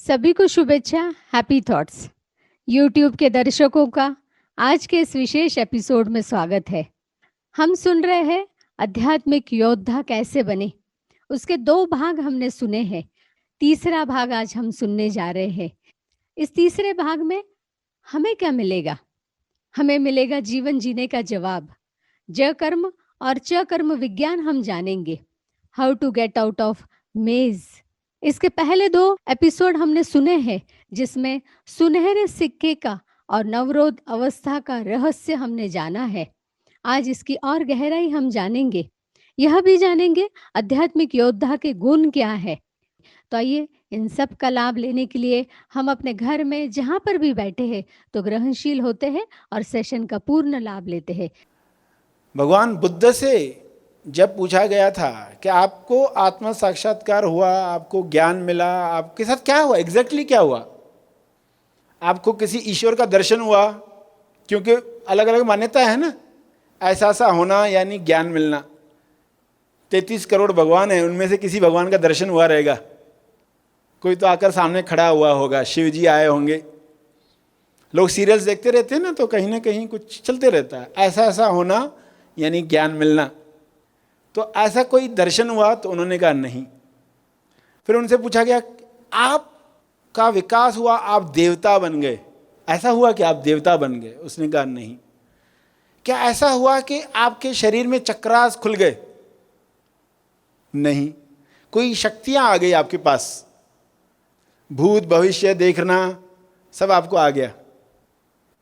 सभी को शुभेच्छा। हैप्पी थॉट्स यूट्यूब के दर्शकों का आज के इस विशेष एपिसोड में स्वागत है। हम सुन रहे हैं आध्यात्मिक योद्धा कैसे बने। उसके 2 भाग हमने सुने हैं। तीसरा भाग आज हम सुनने जा रहे हैं। इस तीसरे भाग में हमें क्या मिलेगा? हमें मिलेगा जीवन जीने का जवाब। ज कर्म और च कर्म विज्ञान हम जानेंगे। How to get out of maze. इसके पहले 2 एपिसोड हमने सुने हैं जिसमें सुनहरे सिक्के का और नवरोध अवस्था का रहस्य हमने जाना है। आज इसकी और गहराई हम जानेंगे। यह भी जानेंगे आध्यात्मिक योद्धा के गुण क्या है। तो आइए इन सब का लाभ लेने के लिए हम अपने घर में जहाँ पर भी बैठे हैं तो ग्रहणशील होते हैं और सेशन का पूर्ण लाभ लेते हैं। भगवान बुद्ध से जब पूछा गया था कि आपको आत्म साक्षात्कार हुआ, आपको ज्ञान मिला, आपके साथ क्या हुआ, एग्जैक्टली क्या हुआ, आपको किसी ईश्वर का दर्शन हुआ? क्योंकि अलग अलग मान्यता है ना, ऐसा होना यानी ज्ञान मिलना। 33 करोड़ भगवान हैं, उनमें से किसी भगवान का दर्शन हुआ रहेगा। कोई तो आकर सामने खड़ा हुआ होगा, शिव जी आए होंगे। लोग सीरियल्स देखते रहते हैं ना, तो कहीं ना कहीं कुछ चलते रहता है। ऐसा होना यानी ज्ञान मिलना। तो ऐसा कोई दर्शन हुआ? तो उन्होंने कहा नहीं। फिर उनसे पूछा गया आपका विकास हुआ, आप देवता बन गए, ऐसा हुआ कि आप देवता बन गए? उसने कहा नहीं। क्या ऐसा हुआ कि आपके शरीर में चक्रास खुल गए? नहीं। कोई शक्तियां आ गई आपके पास, भूत भविष्य देखना सब आपको आ गया?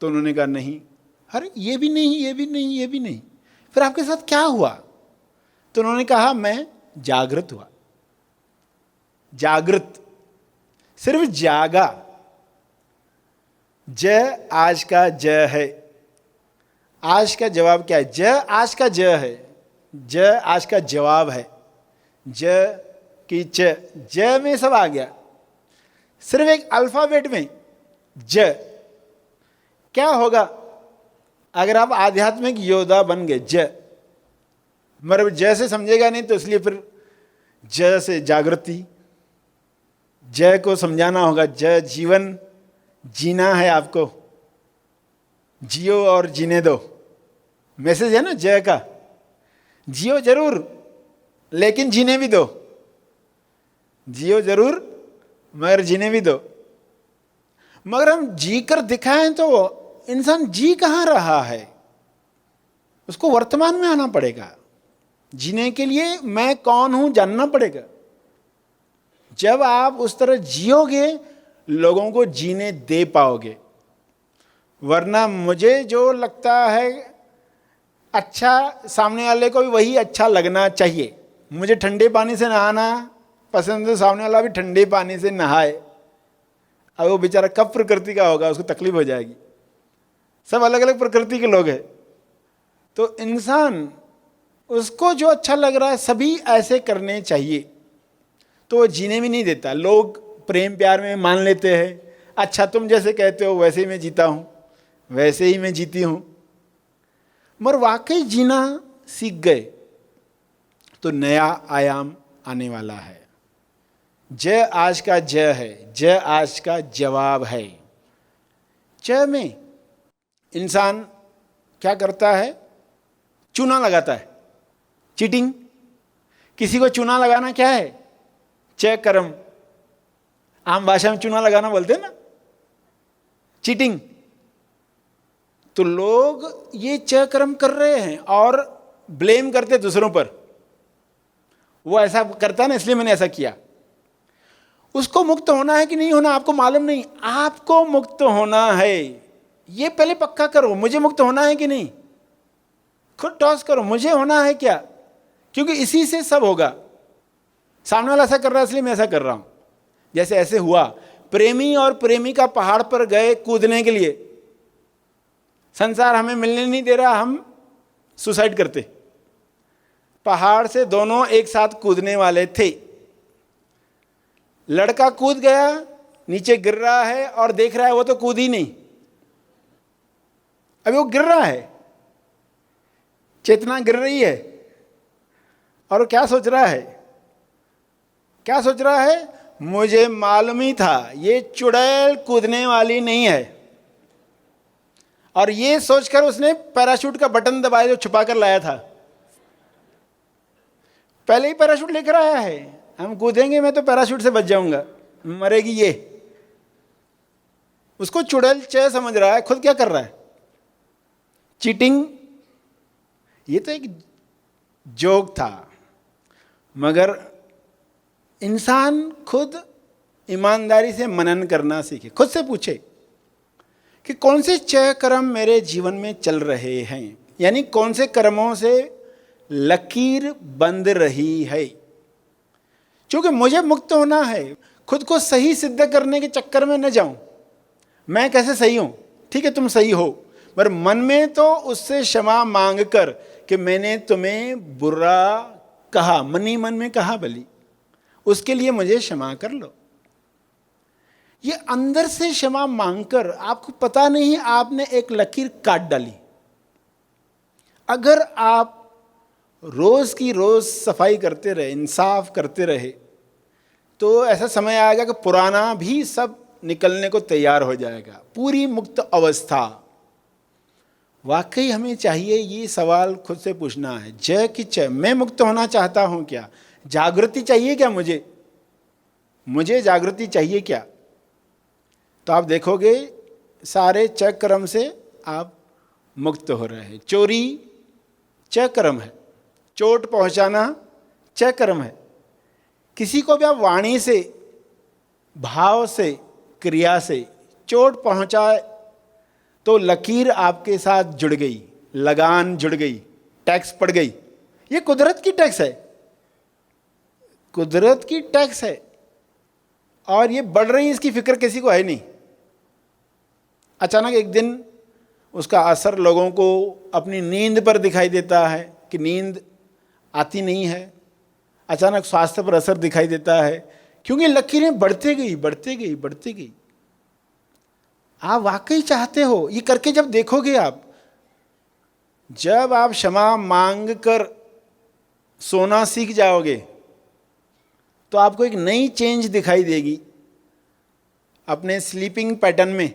तो उन्होंने कहा नहीं। अरे ये भी नहीं, ये भी नहीं, ये भी नहीं। फिर आपके साथ क्या हुआ? तो उन्होंने कहा मैं जागृत हुआ। जागृत, सिर्फ जागा। ज आज का ज है। आज का जवाब क्या है? ज आज का ज है। ज आज का जवाब है। ज की च, ज में सब आ गया। सिर्फ एक अल्फाबेट में ज। क्या होगा अगर आप आध्यात्मिक योद्धा बन गए? ज मगर ज से समझेगा नहीं, तो इसलिए फिर ज से जागृति, ज को समझाना होगा। ज जीवन जीना है आपको, जियो और जीने दो। मैसेज है ना ज का। जियो जरूर, लेकिन जीने भी दो। जियो जरूर मगर जीने भी दो। मगर हम जी कर दिखाएं तो इंसान जी कहाँ रहा है? उसको वर्तमान में आना पड़ेगा। जीने के लिए मैं कौन हूं जानना पड़ेगा। जब आप उस तरह जियोगे, लोगों को जीने दे पाओगे। वरना मुझे जो लगता है अच्छा, सामने वाले को भी वही अच्छा लगना चाहिए। मुझे ठंडे पानी से नहाना पसंद है, सामने वाला भी ठंडे पानी से नहाए। अब वो बेचारा कब प्रकृति का होगा, उसको तकलीफ हो जाएगी। सब अलग अलग प्रकृति के लोग हैं। तो इंसान, उसको जो अच्छा लग रहा है सभी ऐसे करने चाहिए, तो वो जीने भी नहीं देता। लोग प्रेम प्यार में मान लेते हैं, अच्छा तुम जैसे कहते हो वैसे ही मैं जीता हूँ, वैसे ही मैं जीती हूँ। मगर वाकई जीना सीख गए तो नया आयाम आने वाला है। ज आज का ज है, ज आज का जवाब है। च में इंसान क्या करता है? चूना लगाता है, चीटिंग। किसी को चूना लगाना क्या है? च कर्म। आम भाषा में चूना लगाना बोलते हैं ना, चीटिंग। तो लोग ये च कर्म कर रहे हैं और ब्लेम करते दूसरों पर। वो ऐसा करता है ना, इसलिए मैंने ऐसा किया। उसको मुक्त होना है कि नहीं होना आपको मालूम नहीं। आपको मुक्त होना है, ये पहले पक्का करो। मुझे मुक्त होना है कि नहीं, खुद टॉस करो, मुझे होना है क्या? क्योंकि इसी से सब होगा। सामने वाला ऐसा कर रहा है इसलिए मैं ऐसा कर रहा हूं। जैसे ऐसे हुआ, प्रेमी और प्रेमिका पहाड़ पर गए कूदने के लिए। संसार हमें मिलने नहीं दे रहा, हम सुसाइड करते। पहाड़ से दोनों एक साथ कूदने वाले थे। लड़का कूद गया, नीचे गिर रहा है और देख रहा है वो तो कूद ही नहीं, अभी वो गिर रहा है, चेतना गिर रही है। और वो क्या सोच रहा है? क्या सोच रहा है? मुझे मालूम ही था ये चुड़ैल कूदने वाली नहीं है, और ये सोचकर उसने पैराशूट का बटन दबाया जो छुपा कर लाया था। पहले ही पैराशूट लेकर आया है, हम कूदेंगे मैं तो पैराशूट से बच जाऊंगा, मरेगी ये। उसको चुड़ैल च समझ रहा है, खुद क्या कर रहा है? चीटिंग। ये तो एक जोक था, मगर इंसान खुद ईमानदारी से मनन करना सीखे, खुद से पूछे कि कौन से च कर्म मेरे जीवन में चल रहे हैं, यानी कौन से कर्मों से लकीर बंध रही है। क्योंकि मुझे मुक्त होना है, खुद को सही सिद्ध करने के चक्कर में न जाऊं। मैं कैसे सही हूं? ठीक है तुम सही हो, पर मन में तो उससे क्षमा मांग कर कि मैंने तुम्हें बुरा कहा, मन ही मन में कहा भली, उसके लिए मुझे क्षमा कर लो। ये अंदर से क्षमा मांगकर आपको पता नहीं आपने एक लकीर काट डाली। अगर आप रोज की रोज सफाई करते रहे, इंसाफ करते रहे, तो ऐसा समय आएगा कि पुराना भी सब निकलने को तैयार हो जाएगा, पूरी मुक्त अवस्था। वाकई हमें चाहिए ये सवाल खुद से पूछना है, जय कि च, मैं मुक्त होना चाहता हूं क्या? जागृति चाहिए क्या मुझे जागृति चाहिए क्या? तो आप देखोगे सारे च कर्म से आप मुक्त हो रहे हैं। चोरी च कर्म है, चोट पहुंचाना च कर्म है। किसी को भी आप वाणी से, भाव से, क्रिया से चोट पहुंचाए तो लकीर आपके साथ जुड़ गई, लगान जुड़ गई, टैक्स पड़ गई। ये कुदरत की टैक्स है, कुदरत की टैक्स है, और ये बढ़ रही, इसकी फिक्र किसी को है नहीं। अचानक एक दिन उसका असर लोगों को अपनी नींद पर दिखाई देता है कि नींद आती नहीं है। अचानक स्वास्थ्य पर असर दिखाई देता है, क्योंकि लकीरें बढ़ती गई बढ़ती गई बढ़ती गई। आप वाकई चाहते हो ये करके जब देखोगे आप, जब आप क्षमा मांग कर सोना सीख जाओगे तो आपको एक नई चेंज दिखाई देगी अपने स्लीपिंग पैटर्न में।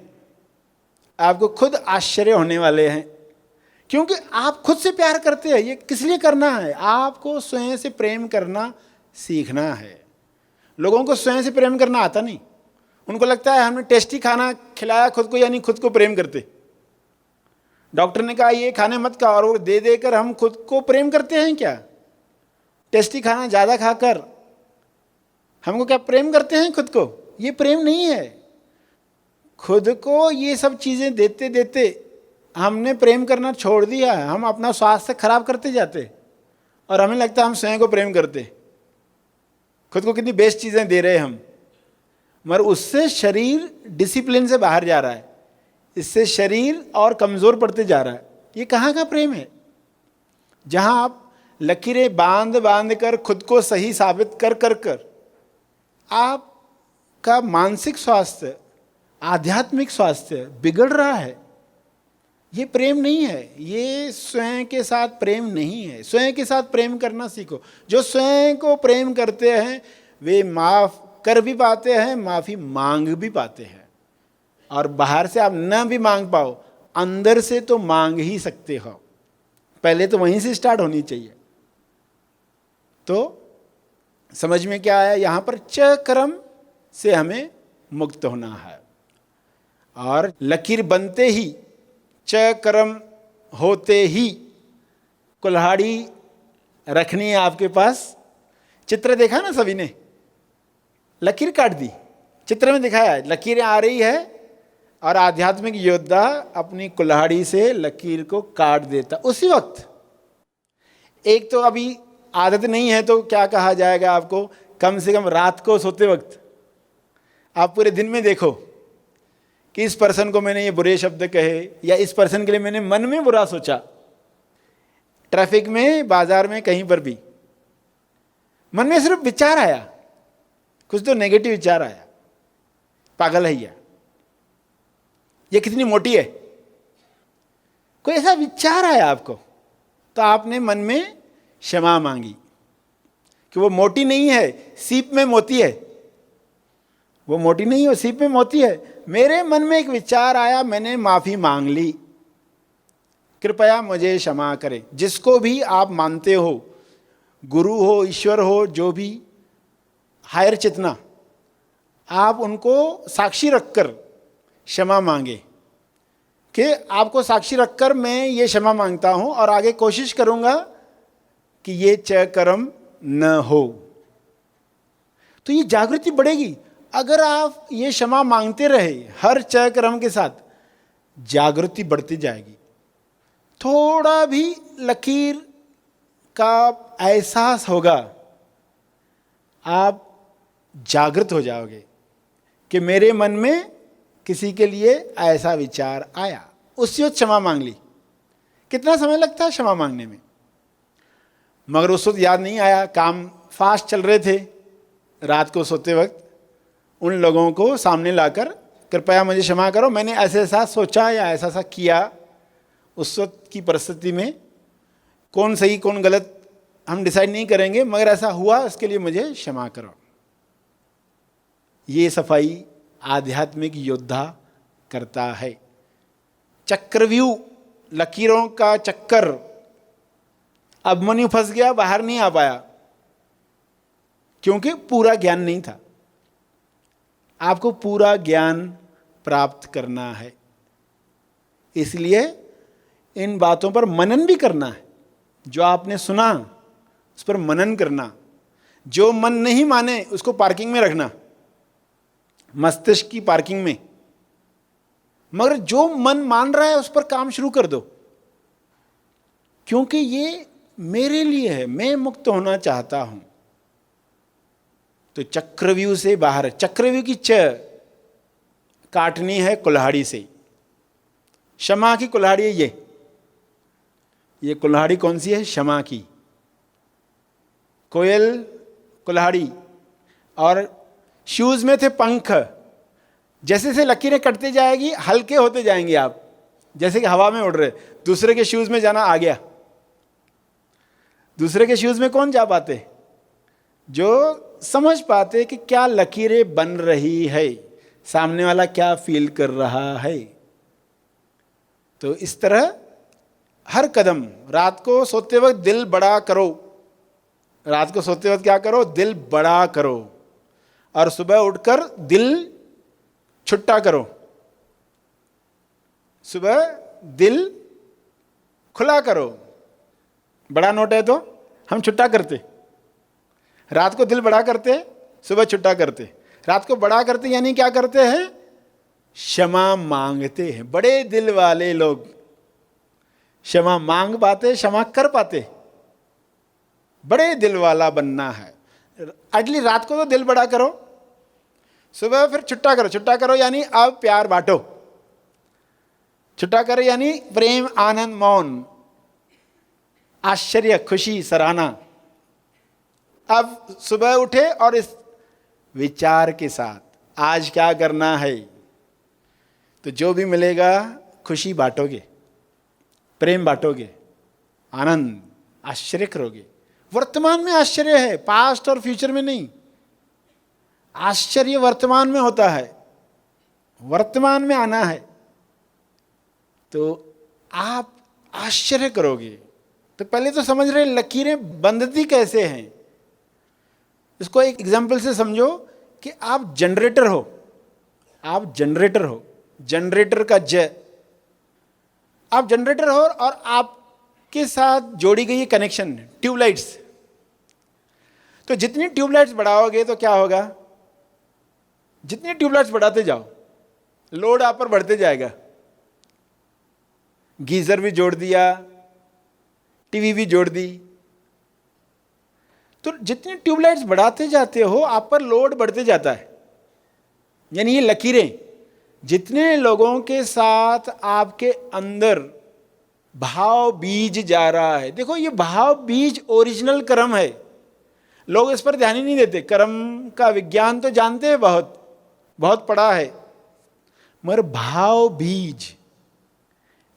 आपको खुद आश्चर्य होने वाले हैं, क्योंकि आप खुद से प्यार करते हैं। ये किस लिए करना है? आपको स्वयं से प्रेम करना सीखना है। लोगों को स्वयं से प्रेम करना आता नहीं, उनको लगता है हमने टेस्टी खाना खिलाया खुद को, यानी खुद को प्रेम करते। डॉक्टर ने कहा ये खाने मत खाओ, और वो दे देकर हम खुद को प्रेम करते हैं क्या? टेस्टी खाना ज़्यादा खाकर हमको क्या प्रेम करते हैं खुद को? ये प्रेम नहीं है। खुद को ये सब चीज़ें देते देते हमने प्रेम करना छोड़ दिया है। हम अपना स्वास्थ्य खराब करते जाते और हमें लगता है हम स्वयं को प्रेम करते। खुद को कितनी बेस्ट चीज़ें दे रहे हम, मगर उससे शरीर डिसिप्लिन से बाहर जा रहा है, इससे शरीर और कमज़ोर पड़ते जा रहा है। ये कहाँ का प्रेम है? जहाँ आप लकीरें बांध बांध कर खुद को सही साबित कर कर कर आपका मानसिक स्वास्थ्य, आध्यात्मिक स्वास्थ्य बिगड़ रहा है। ये प्रेम नहीं है, ये स्वयं के साथ प्रेम नहीं है। स्वयं के साथ प्रेम करना सीखो। जो स्वयं को प्रेम करते हैं वे माफ़ कर भी पाते हैं, माफ़ी मांग भी पाते हैं। और बाहर से आप न भी मांग पाओ, अंदर से तो मांग ही सकते हो। पहले तो वहीं से स्टार्ट होनी चाहिए। तो समझ में क्या आया? यहाँ पर च कर्म से हमें मुक्त होना है, और लकीर बनते ही, च कर्म होते ही कुल्हाड़ी रखनी है आपके पास। चित्र देखा ना सभी ने, लकीर काट दी, चित्र में दिखाया है लकीरें आ रही है, और आध्यात्मिक योद्धा अपनी कुल्हाड़ी से लकीर को काट देता। उसी वक्त एक तो अभी आदत नहीं है तो क्या कहा जाएगा आपको, कम से कम रात को सोते वक्त आप पूरे दिन में देखो कि इस पर्सन को मैंने ये बुरे शब्द कहे, या इस पर्सन के लिए मैंने मन में बुरा सोचा। ट्रैफिक में, बाजार में, कहीं पर भी मन में सिर्फ विचार आया, कुछ तो नेगेटिव विचार आया, पागल है ये कितनी मोटी है, कोई ऐसा विचार आया आपको, तो आपने मन में क्षमा मांगी कि वो मोटी नहीं है, सीप में मोती है। वो मोटी नहीं, वो सीप में मोती है। मेरे मन में एक विचार आया, मैंने माफी मांग ली, कृपया मुझे क्षमा करें। जिसको भी आप मानते हो, गुरु हो, ईश्वर हो, जो भी हायर चेतना, आप उनको साक्षी रखकर क्षमा मांगे कि आपको साक्षी रखकर मैं ये क्षमा मांगता हूं और आगे कोशिश करूंगा कि ये च कर्म न हो। तो ये जागृति बढ़ेगी। अगर आप ये क्षमा मांगते रहे हर च कर्म के साथ, जागृति बढ़ती जाएगी। थोड़ा भी लकीर का एहसास होगा, आप जागृत हो जाओगे कि मेरे मन में किसी के लिए ऐसा विचार आया, उससे वो क्षमा मांग ली। कितना समय लगता है क्षमा मांगने में, मगर उस वक्त याद नहीं आया, काम फास्ट चल रहे थे। रात को सोते वक्त उन लोगों को सामने लाकर कृपया मुझे क्षमा करो, मैंने ऐसे ऐसा सोचा या ऐसा ऐसा किया। उस वक्त की परिस्थिति में कौन सही कौन गलत हम डिसाइड नहीं करेंगे, मगर ऐसा हुआ, इसके लिए मुझे क्षमा करो। ये सफाई आध्यात्मिक योद्धा करता है। चक्रव्यूह, लकीरों का चक्कर। अभिमन्यु फंस गया, बाहर नहीं आ पाया क्योंकि पूरा ज्ञान नहीं था। आपको पूरा ज्ञान प्राप्त करना है, इसलिए इन बातों पर मनन भी करना है। जो आपने सुना उस पर मनन करना। जो मन नहीं माने उसको पार्किंग में रखना, मस्तिष्क की पार्किंग में। मगर जो मन मान रहा है उस पर काम शुरू कर दो, क्योंकि ये मेरे लिए है, मैं मुक्त होना चाहता हूं। तो चक्रव्यूह से बाहर, चक्रव्यूह की च काटनी है कुल्हाड़ी से। क्षमा की कुल्हाड़ी है ये कुल्हाड़ी कौन सी है? क्षमा की। कोयल कुल्हाड़ी, और शूज में थे पंख। जैसे जैसे लकीरें कटती जाएगी, हल्के होते जाएंगे आप, जैसे कि हवा में उड़ रहे। दूसरे के शूज में जाना आ गया। दूसरे के शूज में कौन जा पाते? जो समझ पाते कि क्या लकीरें बन रही है, सामने वाला क्या फील कर रहा है। तो इस तरह हर कदम, रात को सोते वक्त दिल बड़ा करो। रात को सोते वक्त क्या करो? दिल बड़ा करो, और सुबह उठकर दिल छुट्टा करो। सुबह दिल खुला करो। बड़ा नोट है तो हम छुट्टा करते, रात को दिल बड़ा करते, सुबह छुट्टा करते। रात को बड़ा करते यानी क्या करते हैं? क्षमा मांगते हैं। बड़े दिल वाले लोग क्षमा मांग पाते, क्षमा कर पाते। बड़े दिल वाला बनना है। अगली रात को तो दिल बड़ा करो, सुबह फिर छुट्टा करो। छुट्टा करो यानी अब प्यार बांटो। छुट्टा करो यानी प्रेम, आनंद, मौन, आश्चर्य, खुशी, सराहना। अब सुबह उठे और इस विचार के साथ आज क्या करना है, तो जो भी मिलेगा खुशी बांटोगे, प्रेम बांटोगे, आनंद, आश्चर्य करोगे। वर्तमान में आश्चर्य है, पास्ट और फ्यूचर में नहीं। आश्चर्य वर्तमान में होता है, वर्तमान में आना है। तो आप आश्चर्य करोगे। तो पहले तो समझ रहे लकीरें बंधती कैसे हैं। इसको एक एग्जाम्पल से समझो कि आप जनरेटर हो। आप जनरेटर हो, जनरेटर का ज। आप जनरेटर हो और आपके साथ जोड़ी गई कनेक्शन ट्यूबलाइट्स। तो जितनी ट्यूबलाइट्स बढ़ाओगे तो क्या होगा? जितनी ट्यूबलाइट्स बढ़ाते जाओ, लोड आप पर बढ़ते जाएगा। गीजर भी जोड़ दिया, टीवी भी जोड़ दी। तो जितनी ट्यूबलाइट्स बढ़ाते जाते हो, आप पर लोड बढ़ते जाता है। यानी ये लकीरें, जितने लोगों के साथ आपके अंदर भाव बीज जा रहा है। देखो, ये भाव बीज ओरिजिनल कर्म है। लोग इस पर ध्यान ही नहीं देते। कर्म का विज्ञान तो जानते हैं, बहुत बहुत पढ़ा है, मगर भाव बीज,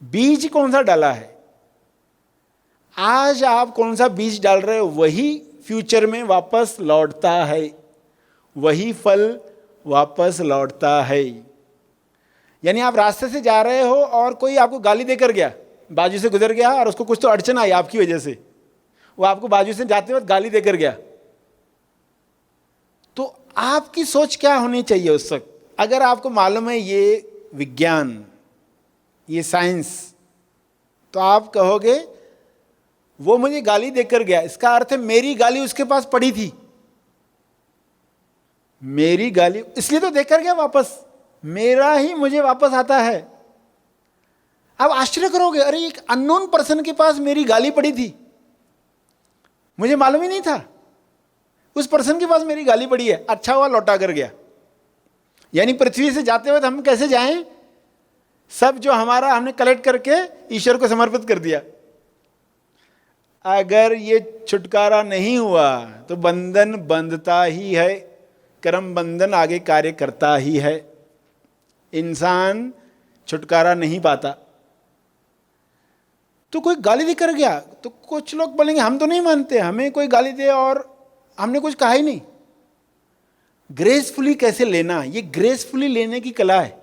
बीज कौन सा डाला है? आज आप कौन सा बीज डाल रहे हो, वही फ्यूचर में वापस लौटता है। वही फल, वापस लौटता है। यानी आप रास्ते से जा रहे हो और कोई आपको गाली देकर गया, बाजू से गुजर गया और उसको कुछ तो अड़चन आई आपकी वजह से, वो आपको बाजू से जाते वक्त गाली देकर गया, तो आपकी सोच क्या होनी चाहिए उस वक्त? अगर आपको मालूम है ये विज्ञान, ये साइंस, तो आप कहोगे वो मुझे गाली देकर गया, इसका अर्थ है मेरी गाली उसके पास पड़ी थी, मेरी गाली इसलिए तो देकर गया वापस, मेरा ही मुझे वापस आता है। आप आश्चर्य करोगे, अरे एक अननोन पर्सन के पास मेरी गाली पड़ी थी, मुझे मालूम ही नहीं था, उस पर्सन के पास मेरी गाली पड़ी है, अच्छा हुआ लौटा कर गया। यानी पृथ्वी से जाते हुए हम कैसे जाएं? सब जो हमारा हमने कलेक्ट करके ईश्वर को समर्पित कर दिया। अगर ये छुटकारा नहीं हुआ तो बंधन बंधता ही है, कर्म बंधन आगे कार्य करता ही है, इंसान छुटकारा नहीं पाता। तो कोई गाली देकर गया तो कुछ लोग बोलेंगे हम तो नहीं मानते, हमें कोई गाली दे और हमने कुछ कहा ही नहीं। ग्रेसफुली कैसे लेना, ये ग्रेसफुली लेने की कला है।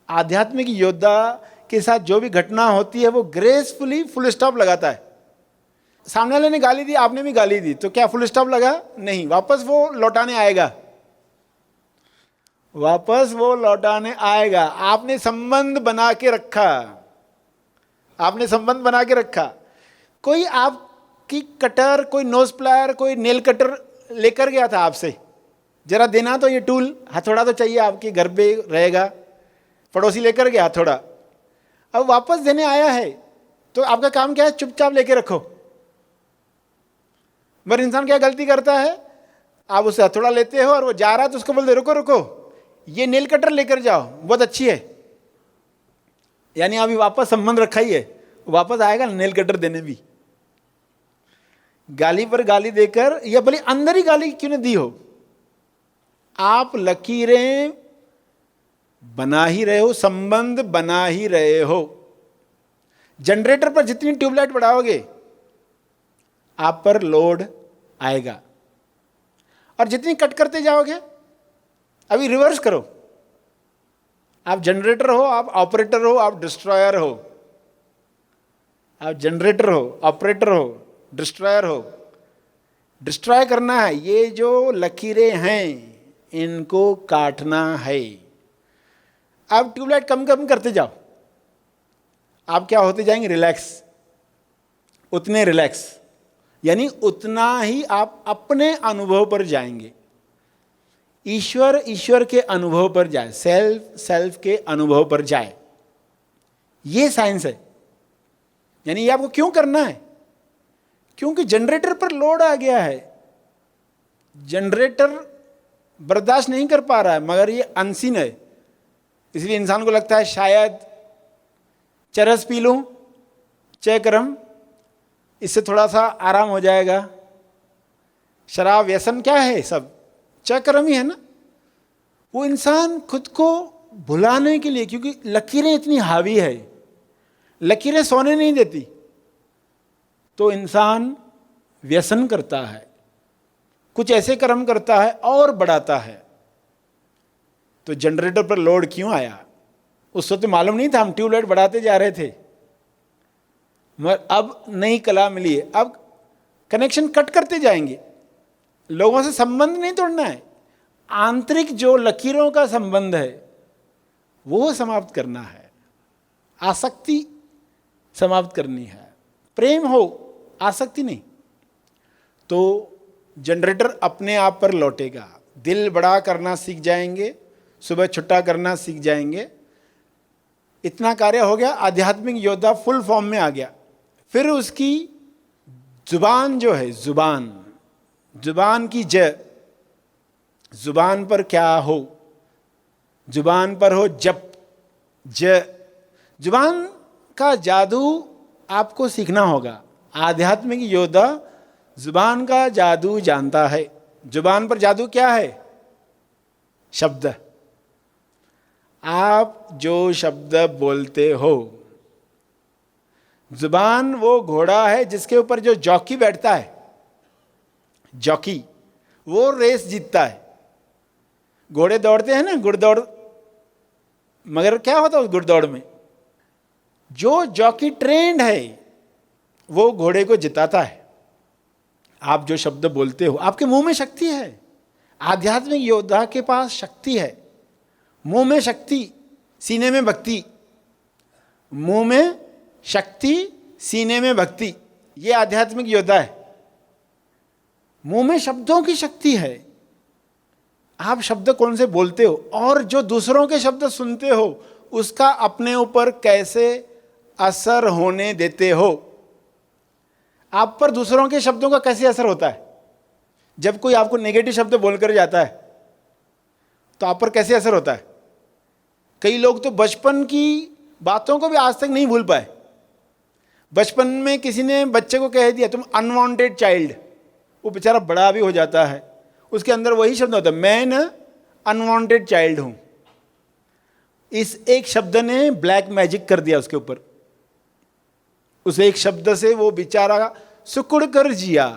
आध्यात्मिक योद्धा के साथ जो भी घटना होती है वो ग्रेसफुली फुल स्टॉप लगाता है। सामने वाले ने गाली दी, आपने भी गाली दी, तो क्या फुल स्टॉप लगा? नहीं, वापस वो लौटाने आएगा, वापस वो लौटाने आएगा। आपने संबंध बना के रखा, आपने संबंध बना के रखा। कोई आपकी कटर, कोई नोज प्लायर, कोई नेल कटर लेकर गया था आपसे, जरा देना तो ये टूल, हथौड़ा तो चाहिए, आपके घर पे रहेगा, पड़ोसी लेकर गया हथौड़ा, अब वापस देने आया है, तो आपका काम क्या है? चुपचाप लेके रखो। मगर इंसान क्या गलती करता है? आप उससे हथौड़ा लेते हो और वो जा रहा है तो उसको बोलते रुको रुको, ये नेल कटर लेकर जाओ, बहुत अच्छी है। यानी अभी वापस संबंध रखा ही है, वापस आएगा नेल कटर देने भी। गाली पर गाली देकर, या भले अंदर ही गाली क्यों नहीं दी हो, आप लकीरें बना ही रहे हो, संबंध बना ही रहे हो। जनरेटर पर जितनी ट्यूबलाइट बढ़ाओगे आप पर लोड आएगा, और जितनी कट करते जाओगे, अभी रिवर्स करो, आप जनरेटर हो, आप ऑपरेटर हो, आप डिस्ट्रॉयर हो। आप जनरेटर हो, ऑपरेटर हो, डिस्ट्रॉयर हो। डिस्ट्रॉय करना है, ये जो लकीरें हैं इनको काटना है। आप ट्यूबलाइट कम कम करते जाओ, आप क्या होते जाएंगे? रिलैक्स, उतने रिलैक्स, यानी उतना ही आप अपने अनुभव पर जाएंगे। ईश्वर ईश्वर के अनुभव पर जाए, सेल्फ सेल्फ के अनुभव पर जाए, ये साइंस है। यानी ये आपको क्यों करना है? क्योंकि जनरेटर पर लोड आ गया है, जनरेटर बर्दाश्त नहीं कर पा रहा है, मगर ये अनसीन है, इसलिए इंसान को लगता है शायद चरस पी लूं, चयकरम, इससे थोड़ा सा आराम हो जाएगा। शराब व्यसन क्या है? सब चयकरम ही है ना। वो इंसान खुद को भुलाने के लिए, क्योंकि लकीरें इतनी हावी है, लकीरें सोने नहीं देती, तो इंसान व्यसन करता है, कुछ ऐसे कर्म करता है और बढ़ाता है। तो जनरेटर पर लोड क्यों आया? उस वक्त तो मालूम नहीं था, हम ट्यूबलाइट बढ़ाते जा रहे थे, मगर अब नई कला मिली है, अब कनेक्शन कट करते जाएंगे। लोगों से संबंध नहीं तोड़ना है, आंतरिक जो लकीरों का संबंध है वो समाप्त करना है, आसक्ति समाप्त करनी है। प्रेम हो, आसक्ति नहीं, तो जनरेटर अपने आप पर लौटेगा। दिल बड़ा करना सीख जाएंगे, सुबह छुट्टा करना सीख जाएंगे, इतना कार्य हो गया, आध्यात्मिक योद्धा फुल फॉर्म में आ गया। फिर उसकी जुबान जो है, जुबान की जुबान पर क्या हो? जुबान पर हो जप, जुबान का जादू आपको सीखना होगा। आध्यात्मिक योद्धा जुबान का जादू जानता है। जुबान पर जादू क्या है? शब्द। आप जो शब्द बोलते हो, जुबान वो घोड़ा है जिसके ऊपर जो जॉकी बैठता है, जॉकी, वो रेस जीतता है। घोड़े दौड़ते हैं ना, घुड़दौड़, मगर क्या होता है उस घुड़दौड़ में? जो जॉकी ट्रेंड है वो घोड़े को जिताता है। आप जो शब्द बोलते हो, आपके मुंह में शक्ति है। आध्यात्मिक योद्धा के पास शक्ति है, मुंह में शक्ति, सीने में भक्ति। मुंह में शक्ति, सीने में भक्ति, ये आध्यात्मिक योद्धा है। मुंह में शब्दों की शक्ति है। आप शब्द कौन से बोलते हो और जो दूसरों के शब्द सुनते हो उसका अपने ऊपर कैसे असर होने देते हो। आप पर दूसरों के शब्दों का कैसे असर होता है? जब कोई आपको नेगेटिव शब्द बोलकर जाता है तो आप पर कैसे असर होता है? कई लोग तो बचपन की बातों को भी आज तक नहीं भूल पाए। बचपन में किसी ने बच्चे को कह दिया तुम अनवांटेड चाइल्ड, वो बेचारा बड़ा भी हो जाता है, उसके अंदर वही शब्द होता है, मैं न अनवांटेड चाइल्ड हूं। इस एक शब्द ने ब्लैक मैजिक कर दिया उसके ऊपर। उस एक शब्द से वो बेचारा सुकुड़ कर जिया,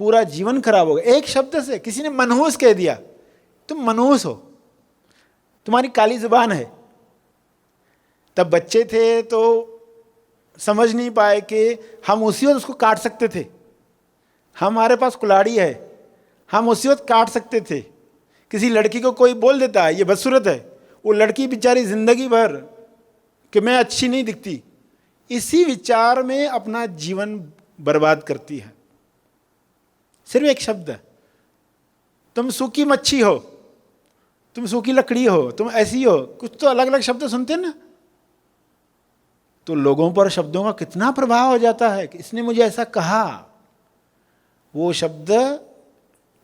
पूरा जीवन खराब हो गया। एक शब्द से किसी ने मनहूस कह दिया, तुम मनहूस हो, तुम्हारी काली जुबान है। तब बच्चे थे तो समझ नहीं पाए कि हम उसी वक्त उसको काट सकते थे। हमारे पास कुल्हाड़ी है, हम उसी वक्त काट सकते थे। किसी लड़की को कोई बोल देता है ये बदसूरत है, वो लड़की बेचारी जिंदगी भर कि मैं अच्छी नहीं दिखती, इसी विचार में अपना जीवन बर्बाद करती है। सिर्फ एक शब्द है, तुम सूखी मच्छी हो, तुम सूखी लकड़ी हो, तुम ऐसी हो, कुछ तो अलग अलग शब्द सुनते ना, तो लोगों पर शब्दों का कितना प्रभाव हो जाता है कि इसने मुझे ऐसा कहा। वो शब्द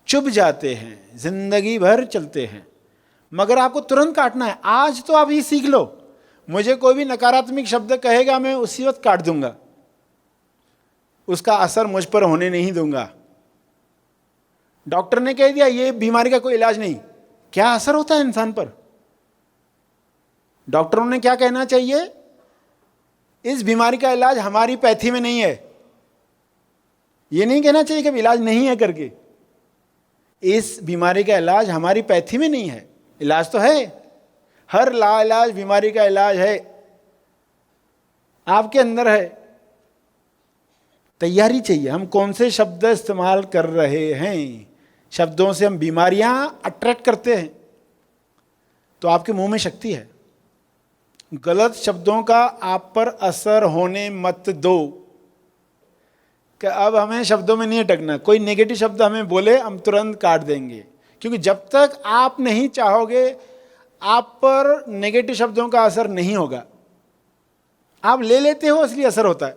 चुभ जाते हैं, जिंदगी भर चलते हैं। मगर आपको तुरंत काटना है। आज तो आप ये सीख लो, मुझे कोई भी नकारात्मक शब्द कहेगा मैं उसी वक्त काट दूंगा, उसका असर मुझ पर होने नहीं दूंगा। डॉक्टर ने कह दिया ये बीमारी का कोई इलाज नहीं, क्या असर होता है इंसान पर? डॉक्टरों ने क्या कहना चाहिए? इस बीमारी का इलाज हमारी पैथी में नहीं है। ये नहीं कहना चाहिए कि इलाज नहीं है करके। इस बीमारी का इलाज हमारी पैथी में नहीं है। इलाज तो है, हर लाइलाज बीमारी का इलाज है, आपके अंदर है। तैयारी चाहिए। हम कौन से शब्द इस्तेमाल कर रहे हैं? शब्दों से हम बीमारियां अट्रैक्ट करते हैं। तो आपके मुंह में शक्ति है। गलत शब्दों का आप पर असर होने मत दो कि अब हमें शब्दों में नहीं अटकना। कोई नेगेटिव शब्द हमें बोले हम तुरंत काट देंगे, क्योंकि जब तक आप नहीं चाहोगे आप पर नेगेटिव शब्दों का असर नहीं होगा। आप ले लेते हो इसलिए असर होता है।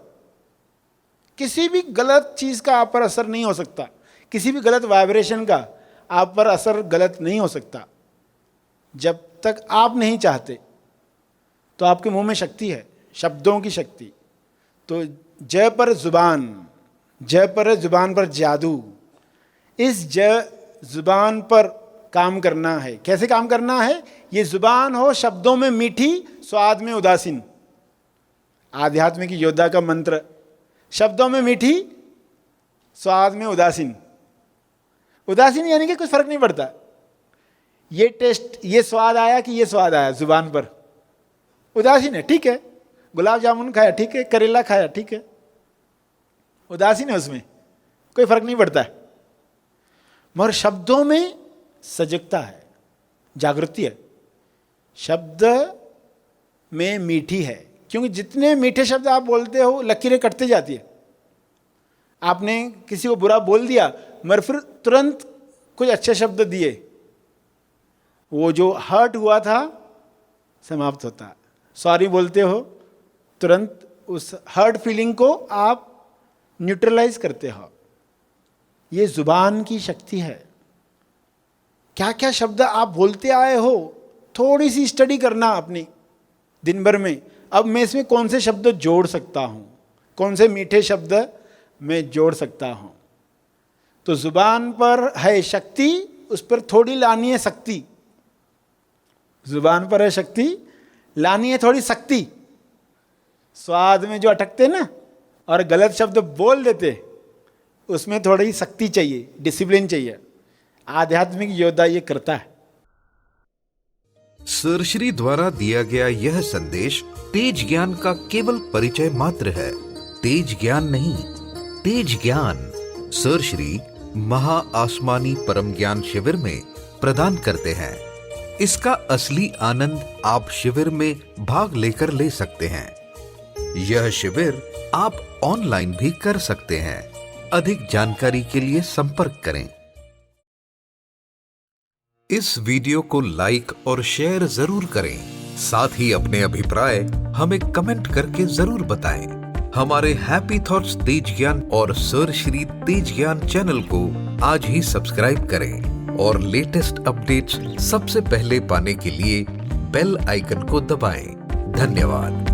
किसी भी गलत चीज का आप पर असर नहीं हो सकता, किसी भी गलत वाइब्रेशन का आप पर असर गलत नहीं हो सकता जब तक आप नहीं चाहते। तो आपके मुंह में शक्ति है, शब्दों की शक्ति। तो जय पर जुबान, जय पर जुबान पर जादू। इस जय जुबान पर काम करना है। कैसे काम करना है? ये जुबान हो शब्दों में मीठी, स्वाद में उदासीन। आध्यात्मिक योद्धा का मंत्र, शब्दों में मीठी, स्वाद में उदासीन। उदासीन यानी कि कुछ फर्क नहीं पड़ता, ये टेस्ट, ये स्वाद आया कि ये स्वाद आया जुबान पर। उदासीन है, ठीक है। गुलाब जामुन खाया, ठीक है। करेला खाया, ठीक है। उदासीन है, उसमें कोई फर्क नहीं पड़ता है। मगर शब्दों में सजगता है, जागृति है। शब्द में मीठी है, क्योंकि जितने मीठे शब्द आप बोलते हो लकीरें कटते जाती है। आपने किसी को बुरा बोल दिया मगर फिर तुरंत कुछ अच्छे शब्द दिए, वो जो हर्ट हुआ था समाप्त होता है। सॉरी बोलते हो, तुरंत उस हर्ट फीलिंग को आप न्यूट्रलाइज करते हो। ये जुबान की शक्ति है। क्या क्या शब्द आप बोलते आए हो, थोड़ी सी स्टडी करना अपनी दिन भर में। अब मैं इसमें कौन से शब्द जोड़ सकता हूँ, कौन से मीठे शब्द मैं जोड़ सकता हूँ। तो जुबान पर है शक्ति, उस पर थोड़ी लानी है शक्ति। जुबान पर है शक्ति, लानी है थोड़ी शक्ति। स्वाद में जो अटकते ना और गलत शब्द बोल देते, उसमें थोड़ी शक्ति चाहिए, डिसिप्लिन चाहिए। आध्यात्मिक योद्धा ये करता है। सर श्री द्वारा दिया गया यह संदेश तेज ज्ञान का केवल परिचय मात्र है। तेज ज्ञान नहीं, तेज ज्ञान सर श्री महा आसमानी परम ज्ञान शिविर में प्रदान करते हैं। इसका असली आनंद आप शिविर में भाग लेकर ले सकते हैं। यह शिविर आप ऑनलाइन भी कर सकते हैं। अधिक जानकारी के लिए संपर्क करें। इस वीडियो को लाइक और शेयर जरूर करें। साथ ही अपने अभिप्राय हमें कमेंट करके जरूर बताएं। हमारे हैप्पी थॉट्स तेज ज्ञान और सर श्री तेज ज्ञान चैनल को आज ही सब्सक्राइब करें और लेटेस्ट अपडेट्स सबसे पहले पाने के लिए बेल आइकन को दबाएं। धन्यवाद।